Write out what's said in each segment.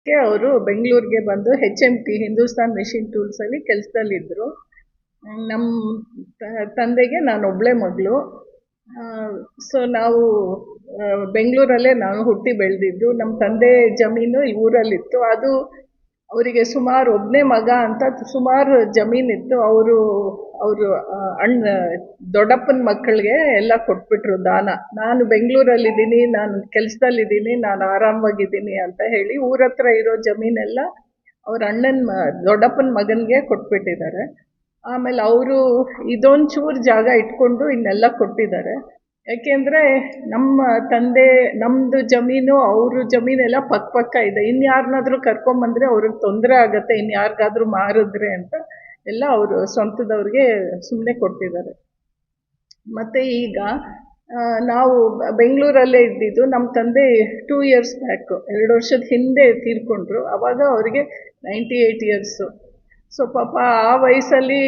ಅವರು ಬೆಂಗಳೂರಿಗೆ ಬಂದು HMT ಹಿಂದೂಸ್ತಾನ್ ಮೆಷಿನ್ ಟೂಲ್ಸಲ್ಲಿ ಕೆಲಸದಲ್ಲಿದ್ದರು. ನಮ್ಮ ತಂದೆಗೆ ನಾನು ಒಬ್ಬಳೇ ಮಗಳು. ಸೊ ನಾವು ಬೆಂಗಳೂರಲ್ಲೇ ನಾನು ಹುಟ್ಟಿ ಬೆಳೆದಿದ್ದು. ನಮ್ಮ ತಂದೆ ಜಮೀನು ಈ ಊರಲ್ಲಿತ್ತು. ಅದು ಅವರಿಗೆ ಸುಮಾರು ಒಬ್ಬನೇ ಮಗ ಅಂತ ಸುಮಾರು ಜಮೀನಿತ್ತು. ಅವರು ದೊಡ್ಡಪ್ಪನ ಮಕ್ಕಳಿಗೆ ಎಲ್ಲ ಕೊಟ್ಬಿಟ್ರು ದಾನ. ನಾನು ಬೆಂಗಳೂರಲ್ಲಿದ್ದೀನಿ, ನಾನು ಕೆಲಸದಲ್ಲಿದ್ದೀನಿ, ನಾನು ಆರಾಮವಾಗಿದ್ದೀನಿ ಅಂತ ಹೇಳಿ ಊರ ಹತ್ರ ಇರೋ ಜಮೀನೆಲ್ಲ ಅವ್ರ ದೊಡ್ಡಪ್ಪನ ಮಗನಿಗೆ ಕೊಟ್ಬಿಟ್ಟಿದ್ದಾರೆ. ಆಮೇಲೆ ಅವರು ಇದೊಂಚೂರು ಜಾಗ ಇಟ್ಕೊಂಡು ಇನ್ನೆಲ್ಲ ಕೊಟ್ಟಿದ್ದಾರೆ. ಯಾಕೆಂದರೆ ನಮ್ಮ ತಂದೆ ನಮ್ಮದು ಜಮೀನು ಅವ್ರ ಜಮೀನೆಲ್ಲ ಪಕ್ಕ ಇದೆ. ಇನ್ಯಾರನ್ನಾದ್ರೂ ಕರ್ಕೊಂಬಂದರೆ ಅವ್ರಿಗೆ ತೊಂದರೆ ಆಗುತ್ತೆ, ಇನ್ಯಾರಿಗಾದ್ರೂ ಮಾರಿದ್ರೆ ಅಂತ ಎಲ್ಲ ಅವರು ಸ್ವಂತದವ್ರಿಗೆ ಸುಮ್ಮನೆ ಕೊಟ್ಟಿದ್ದಾರೆ. ಮತ್ತು ಈಗ ನಾವು ಬೆಂಗಳೂರಲ್ಲೇ ಇದ್ದಿದ್ದು. ನಮ್ಮ ತಂದೆ 2 years ಬ್ಯಾಕು, 2 ವರ್ಷದ ಹಿಂದೆ ತೀರ್ಕೊಂಡ್ರು. ಆವಾಗ ಅವರಿಗೆ 98 years. ಸೊ ಪಾಪ ಆ ವಯಸ್ಸಲ್ಲಿ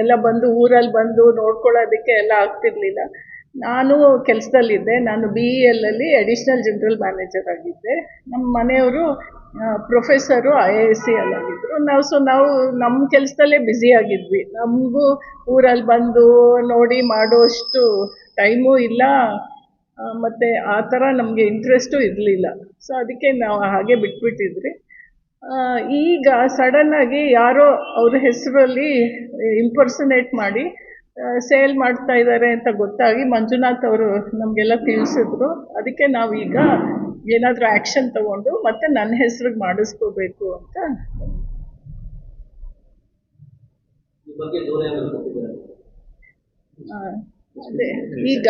ಎಲ್ಲ ಬಂದು ಊರಲ್ಲಿ ಬಂದು ನೋಡ್ಕೊಳ್ಳೋದಕ್ಕೆ ಎಲ್ಲ ಆಗ್ತಿರ್ಲಿಲ್ಲ. ನಾನು ಕೆಲಸದಲ್ಲಿದ್ದೆ. ನಾನು BEL ಅಲ್ಲಿ ಅಡಿಷ್ನಲ್ ಜನರಲ್ ಮ್ಯಾನೇಜರ್ ಆಗಿದ್ದೆ. ನಮ್ಮ ಮನೆಯವರು ಪ್ರೊಫೆಸರು IASC ಆಗಿದ್ದರು. ನಾವು ನಮ್ಮ ಕೆಲಸದಲ್ಲೇ ಬ್ಯುಸಿ ಆಗಿದ್ವಿ. ನಮಗೂ ಊರಲ್ಲಿ ಬಂದು ನೋಡಿ ಮಾಡೋಷ್ಟು ಟೈಮೂ ಇಲ್ಲ, ಮತ್ತು ಆ ಥರ ನಮಗೆ ಇಂಟ್ರೆಸ್ಟು ಇರಲಿಲ್ಲ. ಸೊ ಅದಕ್ಕೆ ನಾವು ಹಾಗೆ ಬಿಟ್ಬಿಟ್ಟಿದ್ರಿ. ಈಗ ಸಡನ್ನಾಗಿ ಯಾರೋ ಅವ್ರ ಹೆಸರಲ್ಲಿ ಇಂಪರ್ಸನೇಟ್ ಮಾಡಿ ಸೇಲ್ ಮಾಡ್ತಾ ಇದ್ದಾರೆ ಅಂತ ಗೊತ್ತಾಗಿ ಮಂಜುನಾಥ್ ಅವರು ನಮಗೆಲ್ಲ ತಿಳಿಸಿದ್ರು. ಅದಕ್ಕೆ ನಾವೀಗ ಏನಾದರೂ ಆ್ಯಕ್ಷನ್ ತಗೊಂಡು ಮತ್ತೆ ನನ್ನ ಹೆಸ್ರಿಗೆ ಮಾಡಿಸ್ಕೋಬೇಕು ಅಂತ. ಅದೇ ಈಗ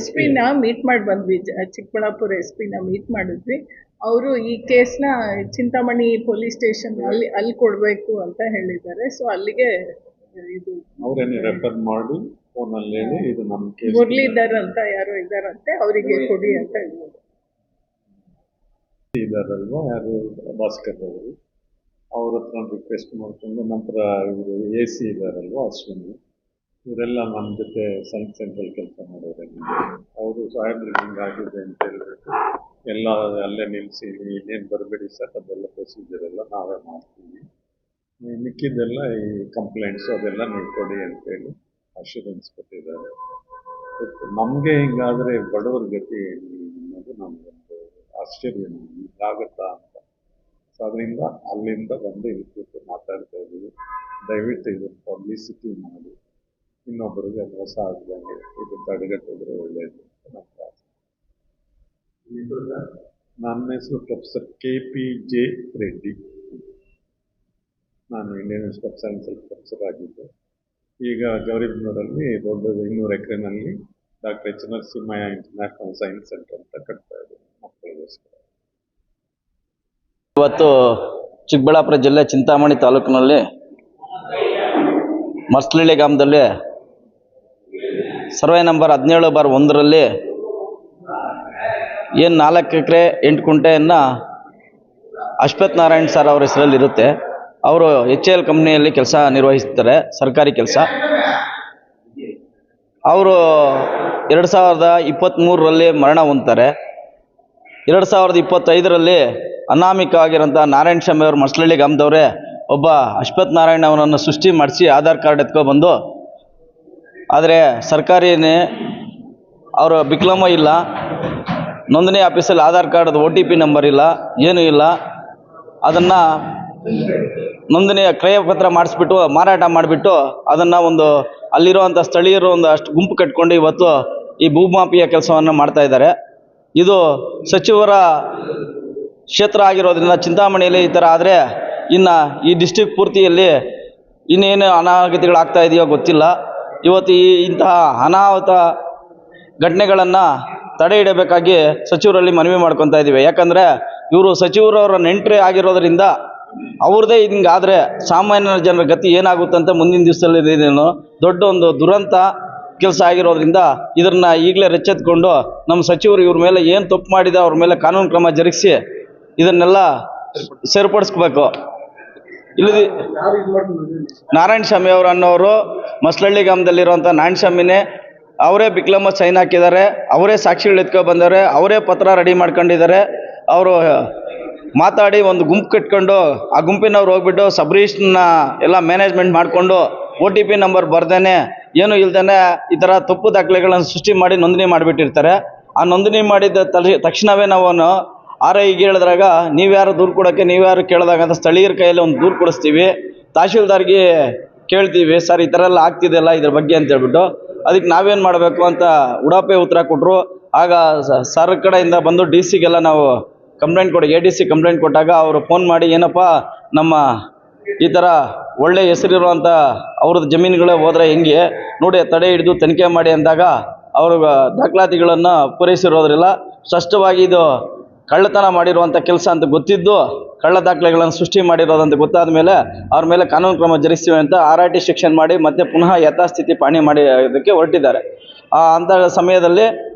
SP-ನ ಮೀಟ್ ಮಾಡಿ ಬಂದ್ವಿ, ಚಿಕ್ಕಬಳ್ಳಾಪುರ SP-ನ ಮೀಟ್ ಮಾಡಿದ್ವಿ. ಅವರು ಈ ಕೇಸ್ನ ಚಿಂತಾಮಣಿ ಪೊಲೀಸ್ ಸ್ಟೇಷನ್ ಅಲ್ಲಿ ಕೊಡಬೇಕು ಅಂತ ಹೇಳಿದ್ದಾರೆ. ಸೊ ಅಲ್ಲಿಗೆ ಇದು ರೆಫರ್ ಮಾಡಿ ಫೋನಲ್ಲಿ ಇದು ನಮ್ಮ ಕೇಸ್ ಮುರಳೀಧರ್ ಅಂತ ಯಾರೋ ಇದ್ದಾರಂತೆ, ಅವರಿಗೆ ಕೊಡಿ ಅಂತ ಹೇಳಿದ್ರು. ಇದಾರಲ್ವಾ ಯಾರು ಭಾಸ್ಕರ್ ಅವರು, ಅವ್ರ ಹತ್ರ ರಿಕ್ವೆಸ್ಟ್ ಮಾಡ್ಕೊಂಡು ನಂತರ ಇವರು AC ಇದ್ದಾರಲ್ವ ಅಶ್ವಿನಿ, ಇವರೆಲ್ಲ ನಮ್ಮ ಜೊತೆ ಸೈನ್ಸ್ ಸೆಂಟ್ರಲ್ಲಿ ಕೆಲಸ ಮಾಡೋರೆ. ಅವರು ಸಾಹೇಬ್ರಿಗೆ ಹಿಂಗಾಗಿದೆ ಅಂತ ಹೇಳ್ಬಿಟ್ಟು ಎಲ್ಲ ಅಲ್ಲೇ ನಿಲ್ಲಿಸಿ ಇನ್ನೇನು ಬರಬೇಡಿ ಸರ್, ಅದೆಲ್ಲ ಪ್ರೊಸೀಜರ್ ಎಲ್ಲ ನಾವೇ ಮಾಡ್ತೀವಿ, ಮಿಕ್ಕಿದ್ದೆಲ್ಲ ಈ ಕಂಪ್ಲೇಂಟ್ಸು ಅದೆಲ್ಲ ನೀವು ಕೊಡಿ ಅಂತೇಳಿ ಅಶ್ಯೂರೆನ್ಸ್ ಕೊಟ್ಟಿದ್ದಾರೆ. ನಮಗೆ ಹಿಂಗಾದರೆ ಬಡವರ ಗತಿ ಅನ್ನೋದು ನಮಗೊಂದು ಆಶ್ಚರ್ಯ, ಹಿಂಗಾಗುತ್ತಾ ಅಂತ. ಸೊ ಅದರಿಂದ ಅಲ್ಲಿಂದ ಬಂದು ಇಲ್ಲಿ ಕೂತು ಮಾತಾಡ್ತಾ ಇದ್ದೀವಿ. ದಯವಿಟ್ಟು ಇದನ್ನು ಪಬ್ಲಿಸಿಟಿ ಮಾಡಿ ಇನ್ನೊಬ್ಬರಿಗೆ ಮೋಸ ಆಗದಂಗೆ ಇದು ತಡೆಗಟ್ಟಿದ್ರೆ ಒಳ್ಳೆಯದು ಅಂತ ನಮ್ಮ ಆಸೆ. ನನ್ನ ಹೆಸರು ಪ್ರೊಫೆಸರ್ KPJ ರೆಡ್ಡಿ. ನಾನು ಇಂಡಿಯನ್ ಇನ್ಸ್ಟಿಟ್ಯೂಟ್ ಆಫ್ ಸೈನ್ಸಲ್ಲಿ ಪ್ರೊಫೆಸರ್ ಆಗಿದ್ದೆ. ಈಗ ಗೌರಿಬಿದನೂರಲ್ಲಿ ದೊಡ್ಡದು 200 ಎಕರೆನಲ್ಲಿ doctor H. Narasimhaiah international science centre ಅಂತ ಕಟ್ತಾ ಇದೆ ಮಕ್ಕಳಿಗೋಸ್ಕರ. ಇವತ್ತು ಚಿಕ್ಕಬಳ್ಳಾಪುರ ಜಿಲ್ಲೆ ಚಿಂತಾಮಣಿ ತಾಲೂಕಿನಲ್ಲಿ ಮಸ್ಲಳ್ಳಿ ಗ್ರಾಮದಲ್ಲಿ ಸರ್ವೆ ನಂಬರ್ 17/1ರಲ್ಲಿ ಏನು 4 ಎಕರೆ 8 ಗುಂಟೆಯನ್ನು ಅಶ್ವಥ್ ನಾರಾಯಣ್ ಸರ್ ಅವರ ಹೆಸರಲ್ಲಿರುತ್ತೆ. ಅವರು HAL ಕಂಪ್ನಿಯಲ್ಲಿ ಕೆಲಸ ನಿರ್ವಹಿಸ್ತಾರೆ, ಸರ್ಕಾರಿ ಕೆಲಸ. ಅವರು 2023ರಲ್ಲಿ ಮರಣ ಹೊಂದ್ತಾರೆ. 2025ರಲ್ಲಿ ಅನಾಮಿಕವಾಗಿರೋಂಥ ನಾರಾಯಣ ಸ್ವಾಮಿ ಅವರು ಮಸ್ಲಳ್ಳಿ ಗ್ರಾಮದವರೇ ಒಬ್ಬ ಅಶ್ವಥ್ ನಾರಾಯಣ್ ಅವರನ್ನು ಸೃಷ್ಟಿ ಮಾಡಿಸಿ ಆಧಾರ್ ಕಾರ್ಡ್ ಎತ್ಕೊಬಂದು, ಆದರೆ ಸರ್ಕಾರಿನೇ ಅವರು ಡಿಪ್ಲೊಮಾ ಇಲ್ಲ, ನೋಂದಣಿ ಆಫೀಸಲ್ಲಿ ಆಧಾರ್ ಕಾರ್ಡ್ OTP ನಂಬರ್ ಇಲ್ಲ, ಏನೂ ಇಲ್ಲ. ಅದನ್ನು ನೋಂದಣಿಯ ಕ್ರಯಪತ್ರ ಮಾಡಿಸ್ಬಿಟ್ಟು ಮಾರಾಟ ಮಾಡಿಬಿಟ್ಟು ಅದನ್ನು ಒಂದು ಅಲ್ಲಿರುವಂಥ ಸ್ಥಳೀಯರು ಒಂದು ಅಷ್ಟು ಗುಂಪು ಕಟ್ಕೊಂಡು ಇವತ್ತು ಈ ಭೂಮಾಫಿಯಾ ಕೆಲಸವನ್ನು ಮಾಡ್ತಾ ಇದ್ದಾರೆ. ಇದು ಸಚಿವರ ಕ್ಷೇತ್ರ ಆಗಿರೋದ್ರಿಂದ ಚಿಂತಾಮಣಿಯಲ್ಲಿ ಈ ಥರ ಆದರೆ ಇನ್ನು ಈ ಡಿಸ್ಟಿಕ್ ಪೂರ್ತಿಯಲ್ಲಿ ಇನ್ನೇನು ಅನಾಗತಿಗಳಾಗ್ತಾ ಇದೆಯೋ ಗೊತ್ತಿಲ್ಲ. ಇವತ್ತು ಇಂತಹ ಅನಾಹುತ ಘಟನೆಗಳನ್ನು ತಡೆ ಹಿಡಬೇಕಾಗಿ ಸಚಿವರಲ್ಲಿ ಮನವಿ ಮಾಡ್ಕೊತಾ ಇದ್ದೀವಿ. ಯಾಕಂದರೆ ಇವರು ಸಚಿವರವರ ನೆಂಟರೇ ಆಗಿರೋದ್ರಿಂದ ಅವ್ರದ್ದೇ ಹಿಂಗಾದರೆ ಸಾಮಾನ್ಯ ಜನರ ಗತಿ ಏನಾಗುತ್ತೆ ಅಂತ ಮುಂದಿನ ದಿವಸದಲ್ಲಿ ಇದೇನು ದೊಡ್ಡ ಒಂದು ದುರಂತ ಕೆಲಸ ಆಗಿರೋದ್ರಿಂದ ಇದನ್ನು ಈಗಲೇ ಎಚ್ಚೆತ್ಕೊಂಡು ನಮ್ಮ ಸಚಿವರು ಇವ್ರ ಮೇಲೆ ಏನು ತಪ್ಪು ಮಾಡಿದೆ ಅವ್ರ ಮೇಲೆ ಕಾನೂನು ಕ್ರಮ ಜರುಗಿಸಿ ಇದನ್ನೆಲ್ಲ ಸರಿಪಡಿಸ್ಬೇಕು. ಇಲ್ಲದಿ ನಾರಾಯಣ ಸ್ವಾಮಿ ಅವರು ಅನ್ನೋರು ಮಸ್ಲಳ್ಳಿ ಗ್ರಾಮದಲ್ಲಿರುವಂಥ ನಾರಾಯಣ ಸ್ವಾಮಿನೇ, ಅವರೇ ಡಿಪ್ಲೊಮಾ ಸೈನ್ ಹಾಕಿದ್ದಾರೆ, ಅವರೇ ಸಾಕ್ಷಿಗಳು ಎತ್ಕೊ ಬಂದವ್ರೆ, ಅವರೇ ಪತ್ರ ರೆಡಿ ಮಾಡ್ಕೊಂಡಿದ್ದಾರೆ. ಅವರು ಮಾತಾಡಿ ಒಂದು ಗುಂಪು ಕಟ್ಕೊಂಡು ಆ ಗುಂಪಿನವ್ರು ಹೋಗ್ಬಿಟ್ಟು ಸಬ್ರಿಜಿಸ್ಟ್ರನ್ನ ಎಲ್ಲ ಮ್ಯಾನೇಜ್ಮೆಂಟ್ ಮಾಡಿಕೊಂಡು OTP ನಂಬರ್ ಬರ್ದೇನೆ ಏನು ಇಲ್ದೇನೆ ಈ ಥರ ತಪ್ಪು ದಾಖಲೆಗಳನ್ನು ಸೃಷ್ಟಿ ಮಾಡಿ ನೋಂದಣಿ ಮಾಡಿಬಿಟ್ಟಿರ್ತಾರೆ. ಆ ನೋಂದಣಿ ಮಾಡಿದ ತಕ್ಷಣವೇ ನಾವು RIಗೆ ಹೇಳಿದಾಗ ನೀವ್ಯಾರು ದೂರು ಕೊಡೋಕ್ಕೆ ನೀವ್ಯಾರು ಕೇಳಿದಾಗ ಅಂತ ಸ್ಥಳೀಯರ ಕೈಯಲ್ಲಿ ಒಂದು ದೂರು ಕೊಡಿಸ್ತೀವಿ. ತಹಶೀಲ್ದಾರ್ಗೆ ಕೇಳ್ತೀವಿ, ಸರ್ ಈ ಥರ ಎಲ್ಲ ಆಗ್ತಿದೆಯಲ್ಲ ಇದ್ರ ಬಗ್ಗೆ ಅಂತ ಹೇಳ್ಬಿಟ್ಟು. ಅದಕ್ಕೆ ನಾವೇನು ಮಾಡಬೇಕು ಅಂತ ಉಡಾಪೆ ಉತ್ತರ ಕೊಟ್ಟರು. ಆಗ ಸರ್ ಕಡೆಯಿಂದ ಬಂದು DC ನಾವು ಕಂಪ್ಲೇಂಟ್ ಕೊಡಿ, ADC ಕಂಪ್ಲೇಂಟ್ ಕೊಟ್ಟಾಗ ಅವರು ಫೋನ್ ಮಾಡಿ ಏನಪ್ಪ ನಮ್ಮ ಈ ಥರ ಒಳ್ಳೆ ಹೆಸರಿರುವಂಥ ಅವ್ರದ್ದು ಜಮೀನುಗಳೇ ಹೋದರೆ ಹೆಂಗೆ ನೋಡಿ ತಡೆ ಹಿಡಿದು ತನಿಖೆ ಮಾಡಿ ಅಂದಾಗ ಅವರು ದಾಖಲಾತಿಗಳನ್ನು ಪೂರೈಸಿರೋದ್ರಿಲ್ಲ. ಸ್ಪಷ್ಟವಾಗಿ ಇದು ಕಳ್ಳತನ ಮಾಡಿರುವಂಥ ಕೆಲಸ ಅಂತ ಗೊತ್ತಿದ್ದು ಕಳ್ಳ ದಾಖಲೆಗಳನ್ನು ಸೃಷ್ಟಿ ಮಾಡಿರೋದಂತ ಗೊತ್ತಾದ ಮೇಲೆ ಅವ್ರ ಮೇಲೆ ಕಾನೂನು ಕ್ರಮ ಜರುಗಿಸ್ತೀವಿ ಅಂತ RIT ಸೆಕ್ಷನ್ ಮಾಡಿ ಮತ್ತೆ ಪುನಃ ಯಥಾಸ್ಥಿತಿ ಪಾಣಿ ಮಾಡಿ ಅದಕ್ಕೆ ಹೊರಟಿದ್ದಾರೆ. ಅಂಥ ಸಮಯದಲ್ಲಿ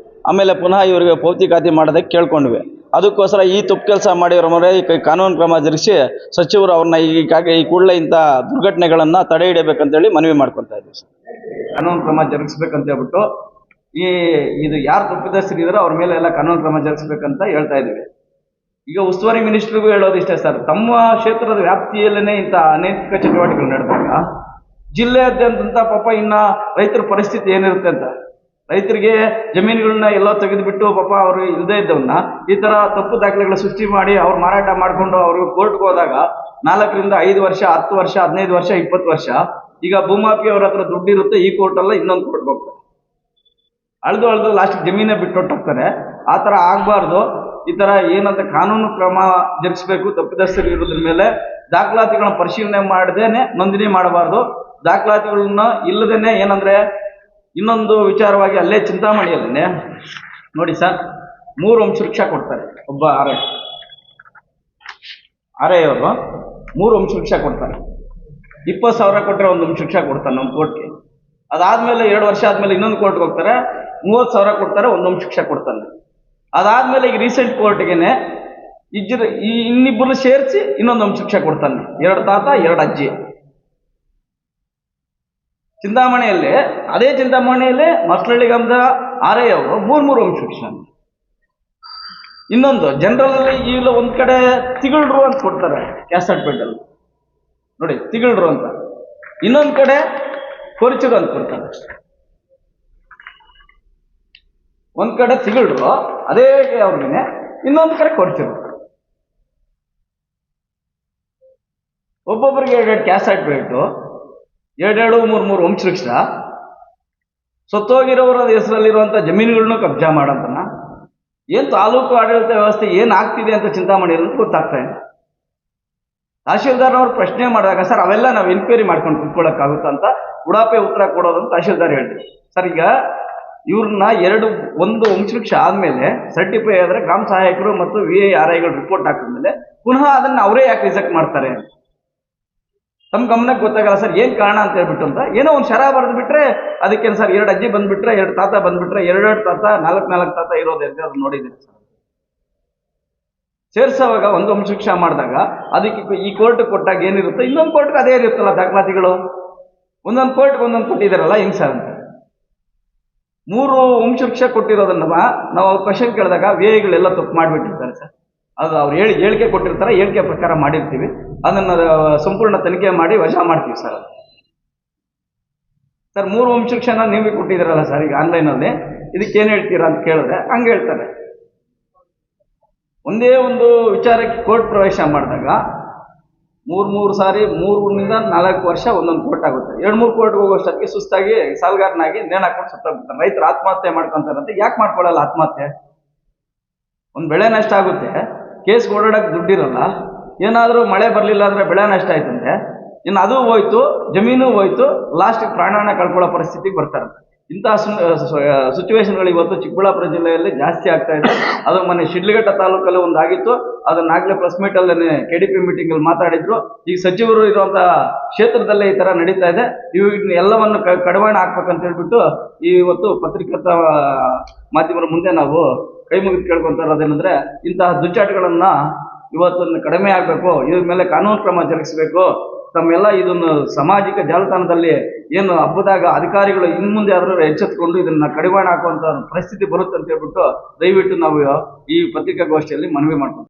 ಆಮೇಲೆ ಪುನಃ ಇವರಿಗೆ ಪೌತಿಕಾತಿ ಮಾಡೋದಕ್ಕೆ ಕೇಳ್ಕೊಂಡ್ವಿ. ಅದಕ್ಕೋಸ್ಕರ ಈ ತಪ್ಪು ಕೆಲಸ ಮಾಡಿರೋ ಮೇಲೆ ಈ ಕಾನೂನು ಕ್ರಮ ಜರುಗಿಸಿ ಸಚಿವರು ಅವ್ರನ್ನ ಈ ಕೂಡಲೇ ಇಂಥ ದುರ್ಘಟನೆಗಳನ್ನು ತಡೆ ಹಿಡಿಯಬೇಕಂತೇಳಿ ಮನವಿ ಮಾಡ್ಕೊತಾ ಇದ್ದೀವಿ ಸರ್. ಕಾನೂನು ಕ್ರಮ ಜರುಗಿಸ್ಬೇಕಂತ ಹೇಳ್ಬಿಟ್ಟು ಇದು ಯಾರು ತಪ್ಪಿದಸ್ಥರಿದ್ದಾರೋ ಅವ್ರ ಮೇಲೆ ಎಲ್ಲ ಕಾನೂನು ಕ್ರಮ ಜರುಗಿಸ್ಬೇಕಂತ ಹೇಳ್ತಾ ಇದ್ದೀವಿ. ಈಗ ಉಸ್ತುವಾರಿ ಮಿನಿಸ್ಟ್ರಿಗೂ ಹೇಳೋದಿಷ್ಟೇ ಸರ್, ತಮ್ಮ ಕ್ಷೇತ್ರದ ವ್ಯಾಪ್ತಿಯಲ್ಲೇ ಇಂಥ ಅನೈತಿಕ ಚಟುವಟಿಕೆಗಳು ನಡೆದಾಗ ಜಿಲ್ಲೆಯಾದ್ಯಂತ ಪಾಪ ಇನ್ನು ರೈತರ ಪರಿಸ್ಥಿತಿ ಏನಿರುತ್ತೆ ಅಂತ, ರೈತರಿಗೆ ಜಮೀನುಗಳನ್ನ ಎಲ್ಲೋ ತೆಗೆದುಬಿಟ್ಟು ಪಾಪ ಅವರು ಇಲ್ಲದೇ ಇದ್ದವನ್ನ ಈ ಥರ ತಪ್ಪು ದಾಖಲೆಗಳ ಸೃಷ್ಟಿ ಮಾಡಿ ಅವ್ರು ಮಾರಾಟ ಮಾಡಿಕೊಂಡು ಅವ್ರಿಗೆ ಕೋರ್ಟ್ಗೆ ಹೋದಾಗ 4 ರಿಂದ 5 ವರ್ಷ 10 ವರ್ಷ 15 ವರ್ಷ 20 ವರ್ಷ ಈಗ ಭೂಮಾಫಿ ಅವ್ರ ಹತ್ರ ದುಡ್ಡಿರುತ್ತೆ, ಈ ಕೋರ್ಟಲ್ಲ ಇನ್ನೊಂದು ಕೋರ್ಟ್ಗೆ ಹೋಗ್ತಾರೆ, ಅಳ್ದು ಲಾಸ್ಟಿಗೆ ಜಮೀನೇ ಬಿಟ್ಟೊಟ್ಟೋಗ್ತಾರೆ. ಆ ಥರ ಆಗಬಾರ್ದು. ಈ ಥರ ಏನಂತ ಕಾನೂನು ಕ್ರಮ ಜರುಗಿಸ್ಬೇಕು. ತಪ್ಪಿದಸ್ಥರು ಇರೋದ್ರ ಮೇಲೆ ದಾಖಲಾತಿಗಳನ್ನ ಪರಿಶೀಲನೆ ಮಾಡದೇನೆ ನೋಂದಣಿ ಮಾಡಬಾರ್ದು. ದಾಖಲಾತಿಗಳನ್ನ ಇಲ್ಲದೇನೆ ಏನಂದ್ರೆ ಇನ್ನೊಂದು ವಿಚಾರವಾಗಿ ಅಲ್ಲೇ ಚಿಂತಾಮಣಿಯಲ್ಲೇ ನೋಡಿ ಸರ್, 3 ವಂಶವೃಕ್ಷ ಕೊಡ್ತಾರೆ. ಒಬ್ಬ RI ಅವರು 3 ವಂಶವೃಕ್ಷ ಕೊಡ್ತಾರೆ. 20,000 ಕೊಟ್ಟರೆ ಒಂದು ವಂಶವೃಕ್ಷ ಕೊಡ್ತಾನೆ ನಮ್ಮ ಕೋರ್ಟ್ಗೆ. ಅದಾದ್ಮೇಲೆ 2 ವರ್ಷ ಆದ್ಮೇಲೆ ಇನ್ನೊಂದು ಕೋರ್ಟ್ಗೆ ಹೋಗ್ತಾರೆ, 30,000 ಕೊಡ್ತಾರೆ, ಒಂದು ವಂಶವೃಕ್ಷ ಕೊಡ್ತಾನೆ. ಅದಾದ್ಮೇಲೆ ಈಗ ರೀಸೆಂಟ್ ಕೋರ್ಟ್ಗೆನೆ ಇನ್ನಿಬ್ಬರು ಸೇರಿಸಿ ಇನ್ನೊಂದು ವಂಶವೃಕ್ಷ ಕೊಡ್ತಾನೆ. 2 ತಾತ 2 ಅಜ್ಜಿ. ಚಿಂತಾಮಣಿಯಲ್ಲಿ ಅದೇ ಚಿಂತಾಮಣಿಯಲ್ಲಿ ಮಸ್ಲಳ್ಳಿ ಗ್ರಾಮದ RI ಅವರು 3 ವಂಶವೃಕ್ಷ. ಇನ್ನೊಂದು ಜನರಲ್ ಈಗ ಒಂದ್ ಕಡೆ ತಿಗಳರು ಅಂತ ಕೊಡ್ತಾರೆ ಕ್ಯಾಸಟ್ಪೇಟಲ್ಲಿ ನೋಡಿ, ತಿಗಳರು ಅಂತ. ಇನ್ನೊಂದ್ ಕಡೆ ಕೊರಿಚೂರು ಅಂತ ಕೊಡ್ತಾರೆ. ಒಂದ್ ಕಡೆ ತಿಗಳರು ಅದೇ ಅವ್ರಿಗೆ, ಇನ್ನೊಂದ್ ಕಡೆ ಕೊರಿಚೂರು. ಒಬ್ಬೊಬ್ಬರಿಗೆ 2 ಕ್ಯಾಸಟ್ಪೇಟು, 2-3 ವಂಶವೃಕ್ಷ, ಸತ್ತೋಗಿರೋರ ಹೆಸರಲ್ಲಿರುವಂಥ ಜಮೀನುಗಳನ್ನೂ ಕಬ್ಜಾ ಮಾಡಂತನ. ಏನು ತಾಲೂಕು ಆಡಳಿತ ವ್ಯವಸ್ಥೆ ಏನಾಗ್ತಿದೆ ಅಂತ ಚಿಂತಾಮಣಿಯಲ್ಲಿ ಗೊತ್ತಾಗ್ತಾ ಇದೆ. ತಹಶೀಲ್ದಾರ್ನವ್ರು ಪ್ರಶ್ನೆ ಮಾಡಿದಾಗ ಸರ್ ಅವೆಲ್ಲ ನಾವು ಎನ್ಕ್ವೈರಿ ಮಾಡ್ಕೊಂಡು ಕುತ್ಕೊಳ್ಳೋಕ್ಕಾಗುತ್ತಾ ಅಂತ ಉಡಾಪೆ ಉತ್ತರ ಕೊಡೋದಂತ ತಹಶೀಲ್ದಾರ್ ಹೇಳಿದ್ರು. ಸರ್ ಈಗ ಇವ್ರನ್ನ ಒಂದು ವಂಶವೃಕ್ಷ ಆದಮೇಲೆ ಸರ್ಟಿಫೈ ಆದರೆ ಗ್ರಾಮ ಸಹಾಯಕರು ಮತ್ತು VI/RIಗಳು ರಿಪೋರ್ಟ್ ಹಾಕಿದ್ಮೇಲೆ ಪುನಃ ಅದನ್ನು ಅವರೇ ಯಾಕೆ ರಿಜೆಕ್ಟ್ ಮಾಡ್ತಾರೆ? ತಮ್ಮ ಗಮನಕ್ಕೆ ಗೊತ್ತಾಗಲ್ಲ ಸರ್ ಏನು ಕಾರಣ ಅಂತ ಹೇಳ್ಬಿಟ್ಟು ಅಂತ. ಏನೋ ಒಂದು ಶರ ಬರೆದು ಬಿಟ್ರೆ ಅದಕ್ಕೇನು ಸರ್ 2 ಅಜ್ಜಿ ಬಂದ್ಬಿಟ್ರೆ 2 ತಾತ ಬಂದ್ಬಿಟ್ರೆ 2 ತಾತ 4 ತಾತ ಇರೋದು ಅಂತ ಅದು ನೋಡಿದ್ದೀನಿ ಸರ್. ಸೇರ್ಸೋವಾಗ ಒಂದು ವಂಶವೃಕ್ಷ ಮಾಡಿದಾಗ ಅದಕ್ಕೆ ಈ ಕೋರ್ಟ್ ಕೊಟ್ಟಾಗ ಏನಿರುತ್ತೆ ಇನ್ನೊಂದು ಕೋರ್ಟ್ಗೆ ಅದೇ ಇರುತ್ತಲ್ಲ ದಾಖಲಾತಿಗಳು. ಒಂದೊಂದು ಕೋರ್ಟ್ಗೆ ಒಂದೊಂದು ಕೊಟ್ಟಿದ್ದಾರಲ್ಲ ಹಿಂಗೆ ಸರ್ ಅಂತ. 3 ವಂಶವೃಕ್ಷ ಕೊಟ್ಟಿರೋದನ್ನ ನಾವು ಅವ್ರ ಕ್ವಶನ್ ಕೇಳಿದಾಗ VIಗಳೆಲ್ಲ ತಪ್ಪು ಮಾಡಿಬಿಟ್ಟಿರ್ತಾರೆ ಸರ್. ಅದು ಅವ್ರು ಹೇಳಿಕೆ ಕೊಟ್ಟಿರ್ತಾರೆ, ಹೇಳಿಕೆ ಪ್ರಕಾರ ಮಾಡಿರ್ತೀವಿ, ಅದನ್ನು ಸಂಪೂರ್ಣ ತನಿಖೆ ಮಾಡಿ ವಜಾ ಮಾಡ್ತೀವಿ ಸರ್. ಸರ್ 3 ವಂಶವೃಕ್ಷನ ನೀವೇ ಕೊಟ್ಟಿದ್ದೀರಲ್ಲ ಸರ್ ಈಗ ಆನ್ಲೈನಲ್ಲಿ, ಇದಕ್ಕೇನು ಹೇಳ್ತೀರಾ ಅಂತ ಕೇಳಿದ್ರೆ ಹಂಗೆ ಹೇಳ್ತಾರೆ. ಒಂದೇ ಒಂದು ವಿಚಾರಕ್ಕೆ ಕೋರ್ಟ್ ಪ್ರವೇಶ ಮಾಡಿದಾಗ 3 ಸಾರಿ 3 ರಿಂದ 4 ವರ್ಷ ಒಂದೊಂದು ಕೋರ್ಟ್ ಆಗುತ್ತೆ. 2-3 ಕೋರ್ಟ್ಗೆ ಹೋಗೋಷ್ಟಕ್ಕೆ ಸುಸ್ತಾಗಿ ಸಾಲಗಾರನಾಗಿ ನೇಣು ಹಾಕೊಂಡು ಸುತ್ತಾಗ್ಬಿಡ್ತಾರೆ. ರೈತರು ಆತ್ಮಹತ್ಯೆ ಮಾಡ್ಕೊಂತಾರಂತೆ. ಯಾಕೆ ಮಾಡ್ಕೊಳ್ಳಲ್ಲ ಆತ್ಮಹತ್ಯೆ? ಒಂದು ಬೆಳೆ ನಷ್ಟ ಆಗುತ್ತೆ, ಕೇಸ್ಗೆ ಓಡಾಡಕ್ಕೆ ದುಡ್ಡಿರಲ್ಲ, ಏನಾದರೂ ಮಳೆ ಬರಲಿಲ್ಲ ಅಂದರೆ ಬೆಳೆ ನಷ್ಟ ಆಯ್ತಂತೆ, ಇನ್ನು ಅದು ಹೋಯ್ತು, ಜಮೀನು ಹೋಯ್ತು, ಲಾಸ್ಟಿಗೆ ಪ್ರಾಣಾನ ಕಳ್ಕೊಳ್ಳೋ ಪರಿಸ್ಥಿತಿಗೆ ಬರ್ತಾರೆ. ಇಂತಹ ಸಿಚುವೇಶನ್ಗಳು ಇವತ್ತು ಚಿಕ್ಕಬಳ್ಳಾಪುರ ಜಿಲ್ಲೆಯಲ್ಲಿ ಜಾಸ್ತಿ ಆಗ್ತಾ ಇದೆ. ಅದು ಮೊನ್ನೆ ಶಿಡ್ಲಘಟ್ಟ ತಾಲೂಕಲ್ಲಿ ಒಂದಾಗಿತ್ತು, ಅದನ್ನಾಗಲೇ ಪ್ರೆಸ್ ಮೀಟಲ್ಲೇ KDP ಮೀಟಿಂಗಲ್ಲಿ ಮಾತಾಡಿದ್ರು. ಈಗ ಸಚಿವರು ಇರುವಂಥ ಕ್ಷೇತ್ರದಲ್ಲೇ ಈ ಥರ ನಡೀತಾ ಇದೆ. ಇವು ಎಲ್ಲವನ್ನು ಕಡಿವಾಣ ಹಾಕ್ಬೇಕಂತ ಹೇಳ್ಬಿಟ್ಟು ಇವತ್ತು ಪತ್ರಿಕಾ ಮಾಧ್ಯಮದ ಮುಂದೆ ನಾವು ಕೈ ಮುಗಿದು ಕೇಳ್ಕೊತಾ ಇರೋದೇನೆಂದರೆ ಇಂತಹ ದುಶ್ಚಟಗಳನ್ನ ಇವತ್ತು ಕಡಿಮೆ ಆಗಬೇಕು, ಇದ್ರ ಮೇಲೆ ಕಾನೂನು ಕ್ರಮ ಜರುಗಿಸಬೇಕು. ತಮ್ಮೆಲ್ಲ ಇದನ್ನು ಸಾಮಾಜಿಕ ಜಾಲತಾಣದಲ್ಲಿ ಏನು ಹಬ್ಬದಾಗ ಅಧಿಕಾರಿಗಳು ಇನ್ನು ಮುಂದೆ ಆದರೂ ಎಚ್ಚೆತ್ತುಕೊಂಡು ಇದನ್ನ ಕಡಿವಾಣ ಹಾಕುವಂಥ ಪರಿಸ್ಥಿತಿ ಬರುತ್ತೆ ಅಂತ ಹೇಳ್ಬಿಟ್ಟು ದಯವಿಟ್ಟು ನಾವು ಈ ಪತ್ರಿಕಾಗೋಷ್ಠಿಯಲ್ಲಿ ಮನವಿ ಮಾಡ್ತೀವಿ.